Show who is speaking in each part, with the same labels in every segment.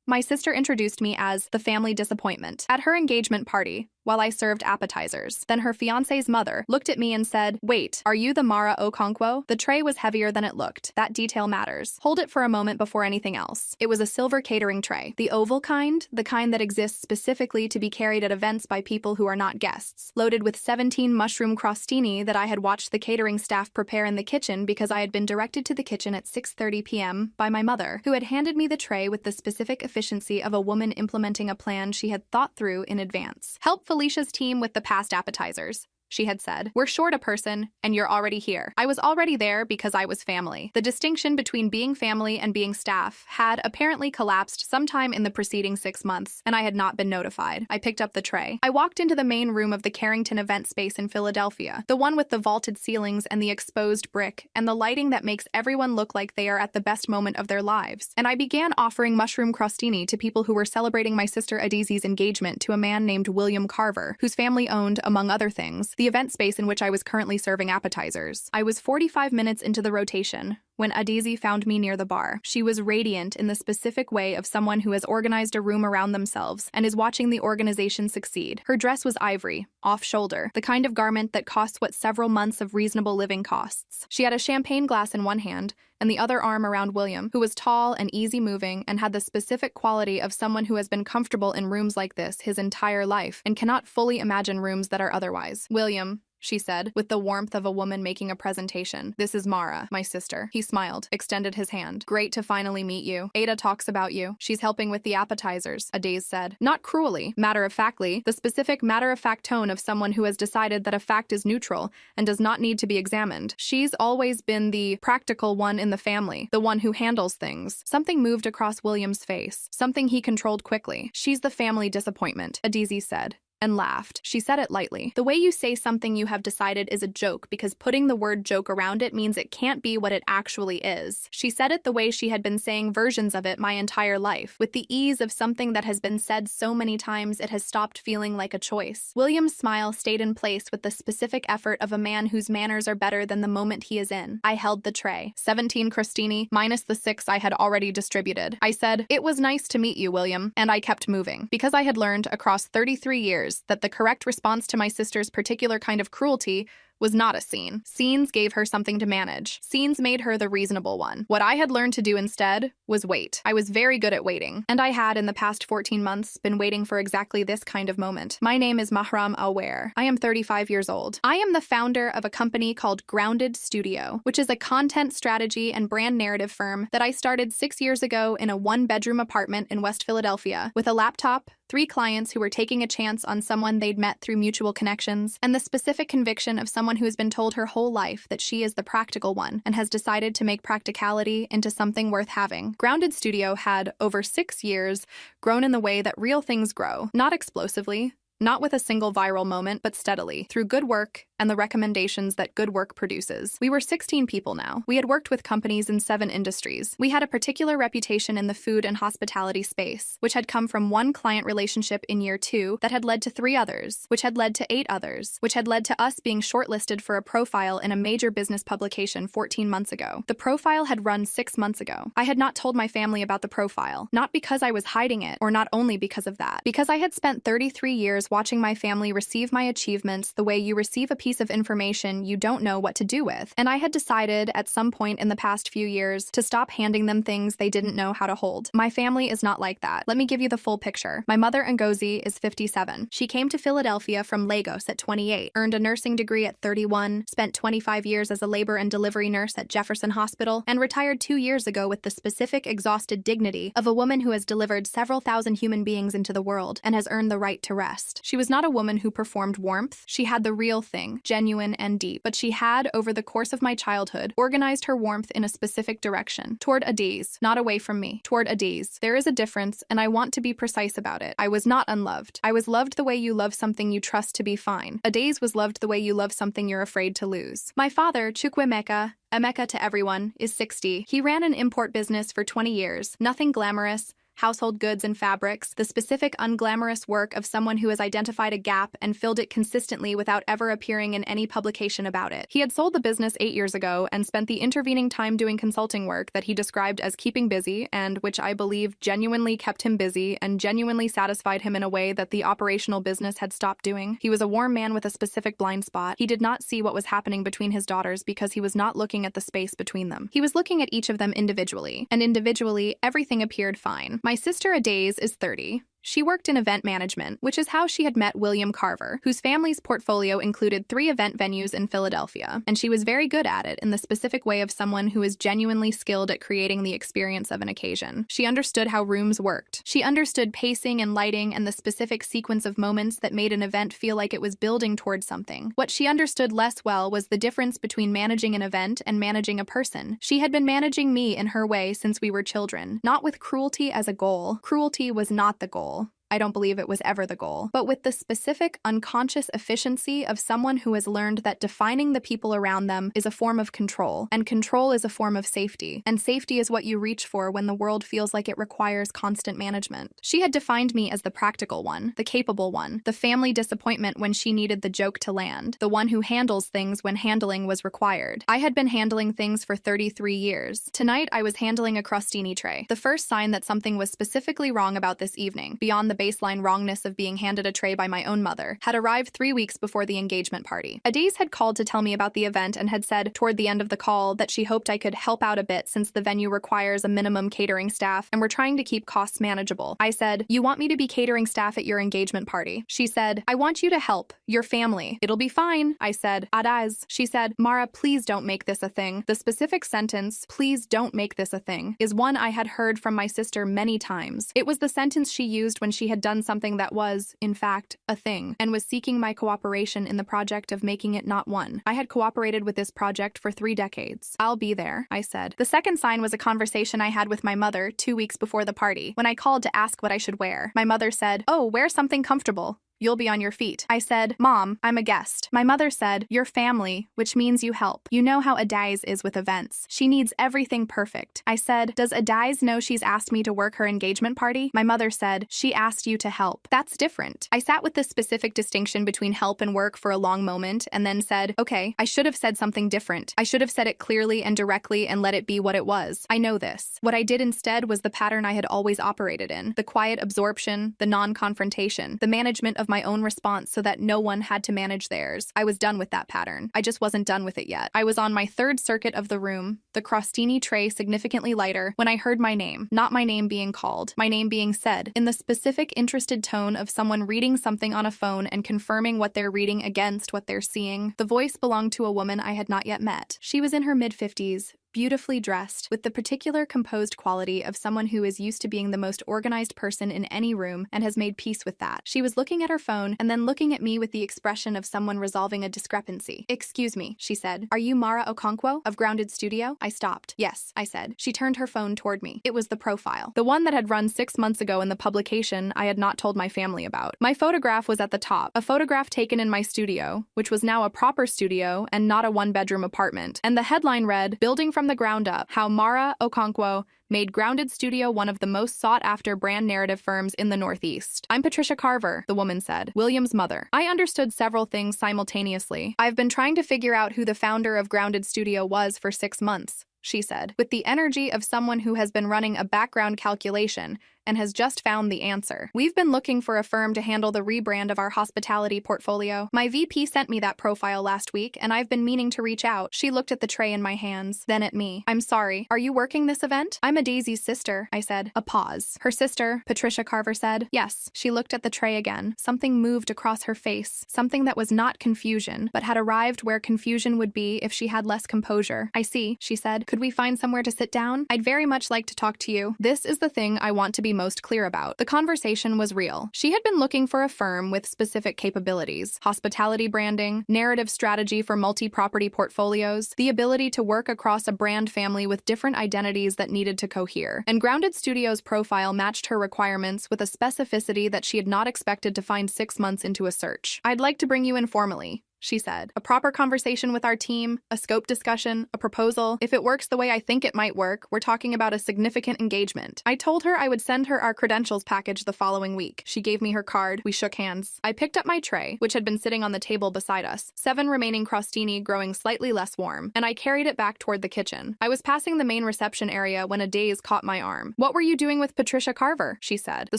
Speaker 1: My sister introduced me as the family disappointment at her engagement party while I served appetizers. Then her fiancé's mother looked at me and said, "Wait, are you the Mara Okonkwo?" The tray was heavier than it looked. That detail matters. Hold it for a moment before anything else. It was a silver catering tray. The oval kind, the kind that exists specifically to be carried at events by people who are not guests. Loaded with 17 mushroom crostini that I had watched the catering staff prepare in the kitchen because I had been directed to the kitchen at 6:30 p.m. by my mother, who had handed me the tray with the specific efficiency of a woman implementing a plan she had thought through in advance. "Help Felicia's team with the past appetizers," she had said. "We're short a person, and you're already here." I was already there because I was family. The distinction between being family and being staff had apparently collapsed sometime in the preceding 6 months, and I had not been notified. I picked up the tray. I walked into the main room of the Carrington event space in Philadelphia, the one with the vaulted ceilings and the exposed brick, and the lighting that makes everyone look like they are at the best moment of their lives. And I began offering mushroom crostini to people who were celebrating my sister Adizi's engagement to a man named William Carver, whose family owned, among other things, the event space in which I was currently serving appetizers. I was 45 minutes into the rotation when Adizi found me near the bar. She was radiant in the specific way of someone who has organized a room around themselves and is watching the organization succeed. Her dress was ivory, off-shoulder, the kind of garment that costs what several months of reasonable living costs. She had a champagne glass in one hand and the other arm around William, who was tall and easy-moving and had the specific quality of someone who has been comfortable in rooms like this his entire life and cannot fully imagine rooms that are otherwise. "William," she said, with the warmth of a woman making a presentation. "This is Mara, my sister." He smiled, extended his hand. "Great to finally meet you. Ada talks about you. She's helping with the appetizers," Adiz said. Not cruelly, matter-of-factly, the specific matter-of-fact tone of someone who has decided that a fact is neutral and does not need to be examined. She's always been the practical one in the family, the one who handles things. Something moved across William's face, something he controlled quickly. "She's the family disappointment," Adizi said, and laughed. She said it lightly. "The way you say something you have decided is a joke because putting the word joke around it means it can't be what it actually is." She said it the way she had been saying versions of it my entire life, with the ease of something that has been said so many times it has stopped feeling like a choice. William's smile stayed in place with the specific effort of a man whose manners are better than the moment he is in. I held the tray. 17 crostini, minus the 6 I had already distributed. I said, "It was nice to meet you, William," and I kept moving. Because I had learned across 33 years that the correct response to my sister's particular kind of cruelty was not a scene. Scenes gave her something to manage. Scenes made her the reasonable one. What I had learned to do instead was wait. I was very good at waiting, and I had, in the past 14 months, been waiting for exactly this kind of moment. My name is Mahram Alware. I am 35 years old. I am the founder of a company called Grounded Studio, which is a content strategy and brand narrative firm that I started 6 years ago in a one-bedroom apartment in West Philadelphia with a laptop, 3 clients who were taking a chance on someone they'd met through mutual connections, and the specific conviction of someone who has been told her whole life that she is the practical one and has decided to make practicality into something worth having. Grounded Studio had, over 6 years, grown in the way that real things grow, not explosively, not with a single viral moment, but steadily, through good work and the recommendations that good work produces. We were 16 people now. We had worked with companies in 7 industries. We had a particular reputation in the food and hospitality space, which had come from one client relationship in year 2 that had led to 3 others, which had led to 8 others, which had led to us being shortlisted for a profile in a major business publication 14 months ago. The profile had run 6 months ago. I had not told my family about the profile, not because I was hiding it, or not only because of that, because I had spent 33 years watching my family receive my achievements the way you receive a piece of information you don't know what to do with, and I had decided at some point in the past few years to stop handing them things they didn't know how to hold. My family is not like that. Let me give you the full picture. My mother, Ngozi, is 57. She came to Philadelphia from Lagos at 28, earned a nursing degree at 31, spent 25 years as a labor and delivery nurse at Jefferson Hospital, and retired 2 years ago with the specific exhausted dignity of a woman who has delivered several thousand human beings into the world and has earned the right to rest. She was not a woman who performed warmth. She had the real thing, genuine and deep, but she had, over the course of my childhood, organized her warmth in a specific direction, toward Adiz, not away from me, toward Adiz. There is a difference, and I want to be precise about it. I was not unloved. I was loved the way you love something you trust to be fine. Adiz was loved the way you love something you're afraid to lose. My father, Chukwuemeka, Emeka to everyone, is 60. He ran an import business for 20 years. Nothing glamorous. household goods and fabrics, the specific unglamorous work of someone who has identified a gap and filled it consistently without ever appearing in any publication about it. He had sold the business 8 years ago and spent the intervening time doing consulting work that he described as keeping busy and which I believe genuinely kept him busy and genuinely satisfied him in a way that the operational business had stopped doing. He was a warm man with a specific blind spot. He did not see what was happening between his daughters because he was not looking at the space between them. He was looking at each of them individually, and individually, everything appeared fine. My sister Adaze is 30. She worked in event management, which is how she had met William Carver, whose family's portfolio included 3 event venues in Philadelphia, and she was very good at it in the specific way of someone who is genuinely skilled at creating the experience of an occasion. She understood how rooms worked. She understood pacing and lighting and the specific sequence of moments that made an event feel like it was building towards something. What she understood less well was the difference between managing an event and managing a person. She had been managing me in her way since we were children, not with cruelty as a goal. Cruelty was not the goal. I don't believe it was ever the goal, but with the specific unconscious efficiency of someone who has learned that defining the people around them is a form of control, and control is a form of safety, and safety is what you reach for when the world feels like it requires constant management. She had defined me as the practical one, the capable one, the family disappointment when she needed the joke to land, the one who handles things when handling was required. I had been handling things for 33 years. Tonight, I was handling a crostini tray. The first sign that something was specifically wrong about this evening, beyond the baseline wrongness of being handed a tray by my own mother, had arrived 3 weeks before the engagement party. Adaze had called to tell me about the event and had said, toward the end of the call, that she hoped I could help out a bit since the venue requires a minimum catering staff and we're trying to keep costs manageable. I said, "You want me to be catering staff at your engagement party?" She said, "I want you to help. Your family. It'll be fine." I said, "Adaze." She said, "Mara, please don't make this a thing." The specific sentence, "please don't make this a thing," is one I had heard from my sister many times. It was the sentence she used when she had done something that was, in fact, a thing, and was seeking my cooperation in the project of making it not one. I had cooperated with this project for 3 decades. "I'll be there," I said. The second sign was a conversation I had with my mother 2 weeks before the party, when I called to ask what I should wear. My mother said, "Oh, wear something comfortable. You'll be on your feet." I said, "Mom, I'm a guest." My mother said, "You're family, which means you help. You know how Adaze is with events. She needs everything perfect." I said, "Does Adaze know she's asked me to work her engagement party?" My mother said, "She asked you to help." That's different. I sat with this specific distinction between help and work for a long moment and then said, okay, I should have said something different. I should have said it clearly and directly and let it be what it was. I know this. What I did instead was the pattern I had always operated in, the quiet absorption, the non-confrontation, the management of my own response so that no one had to manage theirs. I was done with that pattern. I just wasn't done with it yet. I was on my 3rd circuit of the room, the crostini tray significantly lighter, when I heard my name, not my name being called, my name being said, in the specific interested tone of someone reading something on a phone and confirming what they're reading against what they're seeing. The voice belonged to a woman I had not yet met. She was in her mid-50s, beautifully dressed, with the particular composed quality of someone who is used to being the most organized person in any room and has made peace with that. She was looking at her phone and then looking at me with the expression of someone resolving a discrepancy. "Excuse me," she said. "Are you Mara Okonkwo of Grounded Studio?" I stopped. "Yes," I said. She turned her phone toward me. It was the profile. The one that had run 6 months ago in the publication I had not told my family about. My photograph was at the top, a photograph taken in my studio, which was now a proper studio and not a 1-bedroom apartment. And the headline read, "Building from the ground up, how Mara Okonkwo made Grounded Studio one of the most sought-after brand narrative firms in the Northeast." "I'm Patricia Carver," the woman said, William's mother. I understood several things simultaneously. "I've been trying to figure out who the founder of Grounded Studio was for 6 months," she said, with the energy of someone who has been running a background calculation and has just found the answer. "We've been looking for a firm to handle the rebrand of our hospitality portfolio. My VP sent me that profile last week, and I've been meaning to reach out." She looked at the tray in my hands, then at me. "I'm sorry. Are you working this event?" "I'm a Daisy's sister," I said. A pause. "Her sister," Patricia Carver said. "Yes." She looked at the tray again. Something moved across her face, something that was not confusion, but had arrived where confusion would be if she had less composure. "I see," she said. "Could we find somewhere to sit down? I'd very much like to talk to you. This is the thing I want to be most clear about." The conversation was real. She had been looking for a firm with specific capabilities: hospitality branding, narrative strategy for multi-property portfolios, the ability to work across a brand family with different identities that needed to cohere. And Grounded Studio's profile matched her requirements with a specificity that she had not expected to find 6 months into a search. "I'd like to bring you in formally," she said. A proper conversation with our team, a scope discussion, a proposal. If it works the way I think it might work, we're talking about a significant engagement. I told her I would send her our credentials package the following week. She gave me her card. We shook hands. I picked up my tray, which had been sitting on the table beside us, 7 remaining crostini growing slightly less warm, and I carried it back toward the kitchen. I was passing the main reception area when a daze caught my arm. What were you doing with Patricia Carver? She said. The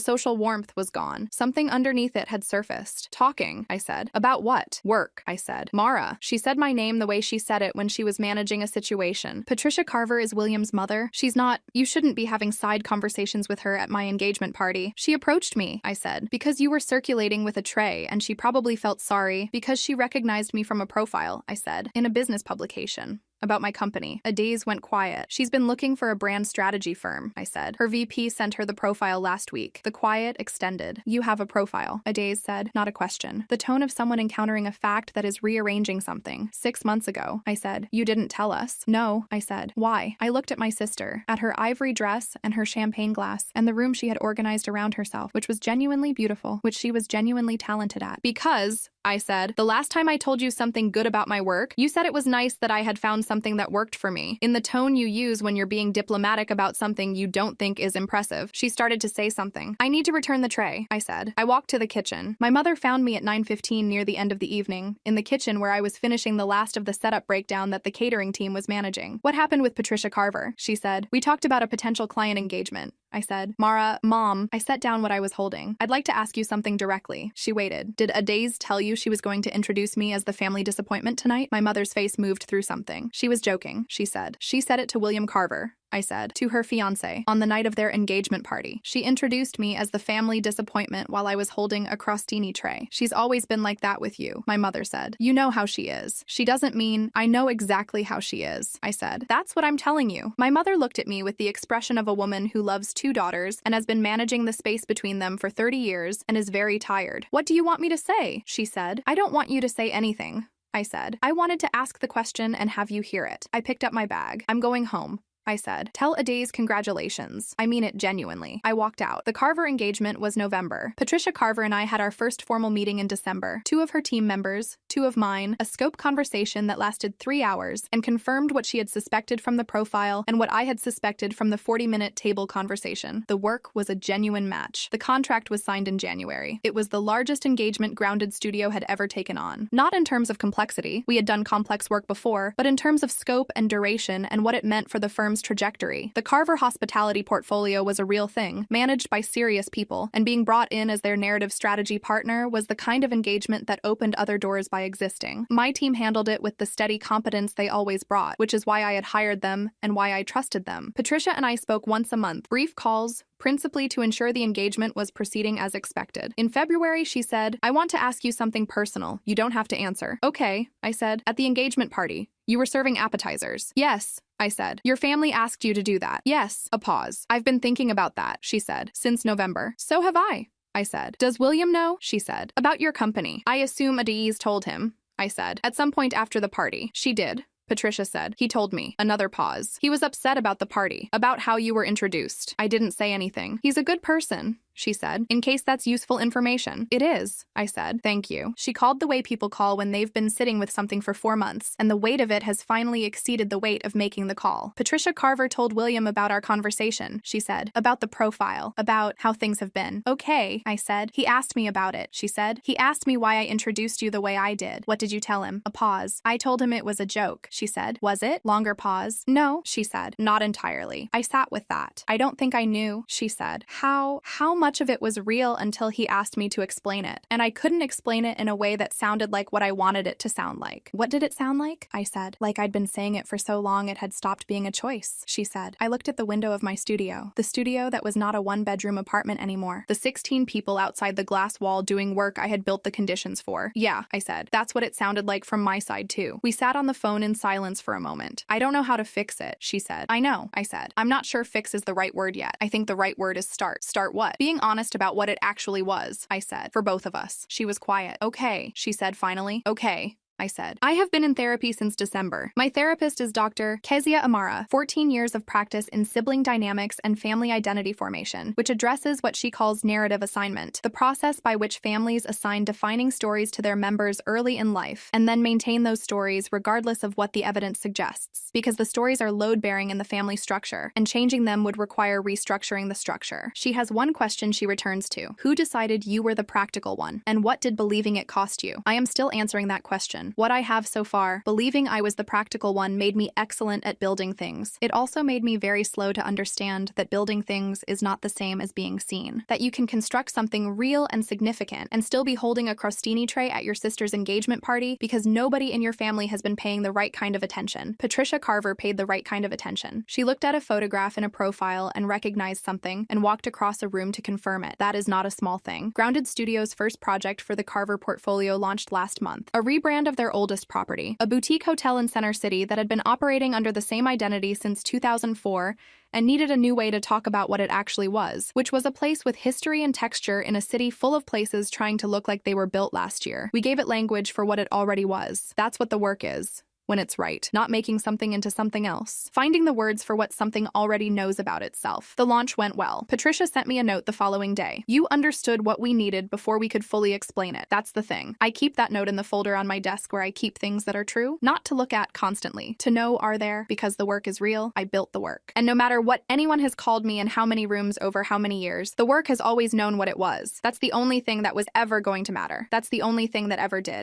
Speaker 1: social warmth was gone. Something underneath it had surfaced. Talking, I said. About what? Work, I said. Mara. She said my name the way she said it when she was managing a situation. Patricia Carver is William's mother. She's not. You shouldn't be having side conversations with her at my engagement party. She approached me, I said, because you were circulating with a tray, and she probably felt sorry because she recognized me from a profile, I said, in a business publication. About my company. A daze went quiet. She's been looking for a brand strategy firm, I said. Her VP sent her the profile last week. The quiet extended. You have a profile, a daze said, not a question. The tone of someone encountering a fact that is rearranging something. 6 months ago, I said. You didn't tell us. No, I said. Why? I looked at my sister, at her ivory dress and her champagne glass, and the room she had organized around herself, which was genuinely beautiful, which she was genuinely talented at. Because, I said, the last time I told you something good about my work, you said it was nice that I had found something that worked for me. In the tone you use when you're being diplomatic about something you don't think is impressive. She started to say something. I need to return the tray, I said. I walked to the kitchen. My mother found me at 9:15 near the end of the evening, in the kitchen where I was finishing the last of the setup breakdown that the catering team was managing. What happened with Patricia Carver? She said. We talked about a potential client engagement. I said. Mara, Mom, I set down what I was holding. I'd like to ask you something directly. She waited. Did a daze tell you she was going to introduce me as the family disappointment tonight? My mother's face moved through something. She was joking, she said. She said it to William Carver, I said, to her fiancé, on the night of their engagement party. She introduced me as the family disappointment while I was holding a crostini tray. She's always been like that with you, my mother said. You know how she is. She doesn't mean, I know exactly how she is, I said. That's what I'm telling you. My mother looked at me with the expression of a woman who loves 2 daughters and has been managing the space between them for 30 years and is very tired. What do you want me to say? She said. I don't want you to say anything, I said. I wanted to ask the question and have you hear it. I picked up my bag. I'm going home, I said. Tell a daze congratulations. I mean it genuinely. I walked out. The Carver engagement was November. Patricia Carver and I had our first formal meeting in December. 2 of her team members, 2 of mine, a scope conversation that lasted 3 hours and confirmed what she had suspected from the profile and what I had suspected from the 40-minute table conversation. The work was a genuine match. The contract was signed in January. It was the largest engagement Grounded Studio had ever taken on. Not in terms of complexity. We had done complex work before, but in terms of scope and duration and what it meant for the firm's trajectory. The Carver hospitality portfolio was a real thing, managed by serious people, and being brought in as their narrative strategy partner was the kind of engagement that opened other doors by existing. My team handled it with the steady competence they always brought, which is why I had hired them and why I trusted them. Patricia and I spoke once a month, brief calls, principally to ensure the engagement was proceeding as expected. In February, she said, I want to ask you something personal. You don't have to answer. Okay, I said. At the engagement party, you were serving appetizers. Yes, I said. Your family asked you to do that. Yes. A pause. I've been thinking about that, she said, since November. So have I said. Does William know? She said. About your company. I assume Adiz told him, I said. At some point after the party. She did. Patricia said. He told me. Another pause. He was upset about the party, about how you were introduced. I didn't say anything. He's a good person, she said, in case that's useful information. It is, I said. Thank you. She called the way people call when they've been sitting with something for 4 months, and the weight of it has finally exceeded the weight of making the call. Patricia Carver told William about our conversation, she said, about the profile, about how things have been. Okay, I said. He asked me about it, she said. He asked me why I introduced you the way I did. What did you tell him? A pause. I told him it was a joke, she said. Was it? Longer pause. No, she said. Not entirely. I sat with that. I don't think I knew, she said. How much of it was real until he asked me to explain it. And I couldn't explain it in a way that sounded like what I wanted it to sound like. What did it sound like? I said. Like I'd been saying it for so long it had stopped being a choice, she said. I looked at the window of my studio. The studio that was not a 1-bedroom apartment anymore. The 16 people outside the glass wall doing work I had built the conditions for. Yeah, I said. That's what it sounded like from my side too. We sat on the phone in silence for a moment. I don't know how to fix it, she said. I know, I said. I'm not sure fix is the right word yet. I think the right word is start. Start what? Being honest about what it actually was, I said, for both of us. She was quiet. Okay, she said finally. Okay, I said. I have been in therapy since December. My therapist is Dr. Kezia Amara, 14 years of practice in sibling dynamics and family identity formation, which addresses what she calls narrative assignment, the process by which families assign defining stories to their members early in life, and then maintain those stories regardless of what the evidence suggests, because the stories are load-bearing in the family structure, and changing them would require restructuring the structure. She has one question she returns to. Who decided you were the practical one? And what did believing it cost you? I am still answering that question. What I have so far, believing I was the practical one made me excellent at building things. It also made me very slow to understand that building things is not the same as being seen. That you can construct something real and significant and still be holding a crostini tray at your sister's engagement party because nobody in your family has been paying the right kind of attention. Patricia Carver paid the right kind of attention. She looked at a photograph in a profile and recognized something and walked across a room to confirm it. That is not a small thing. Grounded Studios' first project for the Carver portfolio launched last month. A rebrand of their oldest property, a boutique hotel in Center City that had been operating under the same identity since 2004 and needed a new way to talk about what it actually was, which was a place with history and texture in a city full of places trying to look like they were built last year. We gave it language for what it already was. That's what the work is. When it's right, not making something into something else. Finding the words for what something already knows about itself. The launch went well. Patricia sent me a note the following day. You understood what we needed before we could fully explain it. That's the thing. I keep that note in the folder on my desk where I keep things that are true, not to look at constantly. To know are there, because the work is real, I built the work. And no matter what anyone has called me and how many rooms over how many years, the work has always known what it was. That's the only thing that was ever going to matter. That's the only thing that ever did.